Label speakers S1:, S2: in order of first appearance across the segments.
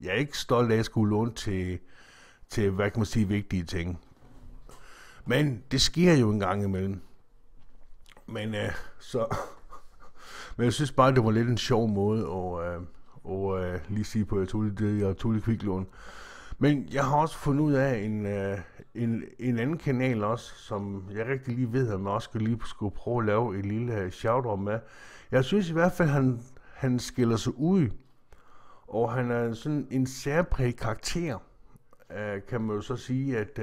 S1: jeg er ikke stolt af at skulle låne til, hvad kan man sige, vigtige ting. Men det sker jo en gang imellem. Men men jeg synes bare, det var lidt en sjov måde at lige sige på, at jeg tog det kviklån. Men jeg har også fundet ud af en anden kanal også, som jeg rigtig lige ved, at man også skulle prøve at lave et lille shout-out med. Jeg synes i hvert fald, han skiller sig ud, og han er sådan en særpræget karakter, kan man jo så sige, at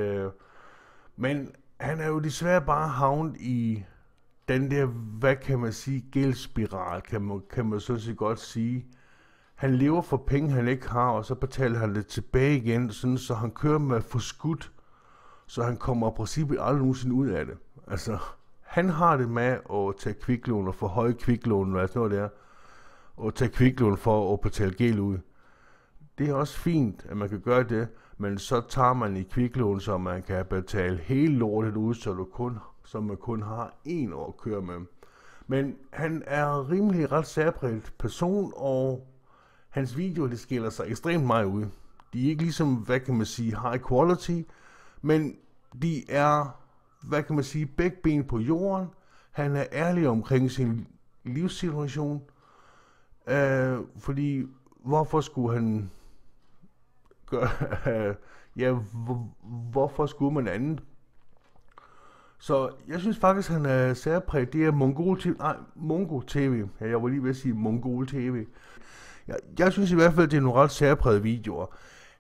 S1: men han er jo desværre bare havnet i den der, hvad kan man sige, gældsspiral, kan man sådan set godt sige. Han lever for penge, han ikke har, og så betaler han det tilbage igen, sådan, så han kører med forskudt, så han kommer i princippet aldrig nogensinde ud af det. Altså, han har det med at tage kviklån og få høje kviklån, og sådan noget der, og tage kviklån for at betale gæld ud. Det er også fint, at man kan gøre det, men så tager man i kviklån, så man kan betale hele lortet ud, så man kun har 1 år at køre med. Men han er rimelig ret særpræget person, og hans videoer, det skiller sig ekstremt meget ud. De er ikke ligesom, hvad kan man sige, high quality, men de er, hvad kan man sige, begge ben på jorden. Han er ærlig omkring sin livssituation, fordi hvorfor skulle han gøre, hvorfor skulle man andet? Så jeg synes faktisk, han er særpræget. Det er Mongo TV. Ja, jeg var lige ved at sige Mongol TV. Jeg synes i hvert fald, det er nogle ret særprægede videoer.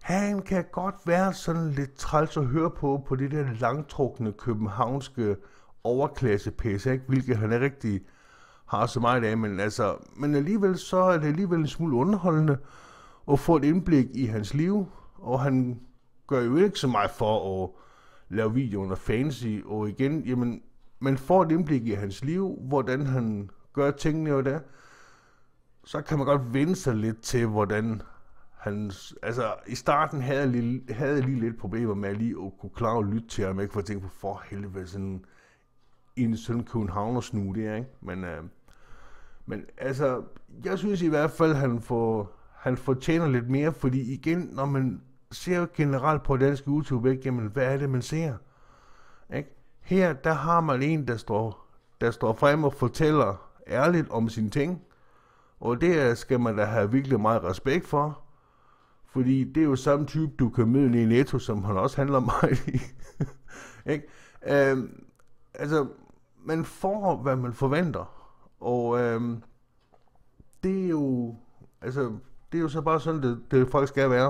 S1: Han kan godt være sådan lidt træls at høre på det der langtrukne københavnske overklasse pæs, ikke? Hvilket han ikke rigtig har så meget af, men alligevel så er det alligevel en smule underholdende at få et indblik i hans liv, og han gør jo ikke så meget for at lave videoer fancy, og igen, jamen, man får et indblik i hans liv, hvordan han gør tingene og det, så kan man godt vende sig lidt til, hvordan han, altså i starten havde jeg lige lidt problemer med at lige at kunne klare at lytte til ham, ikke, for at tænke på, for helvede, sådan en københavnersnu der, ikke, men altså, jeg synes i hvert fald, han fortjener lidt mere, fordi igen, når man ser generelt på dansk YouTube, ikke, jamen, hvad er det, man ser? Ikke? Her, der har man en, der står frem og fortæller ærligt om sine ting, og det skal man da have virkelig meget respekt for, fordi det er jo samme type, du kan møde i Netto, som han også handler meget i. Ikke? Altså, man får, hvad man forventer, og det er jo så bare sådan, det faktisk skal være.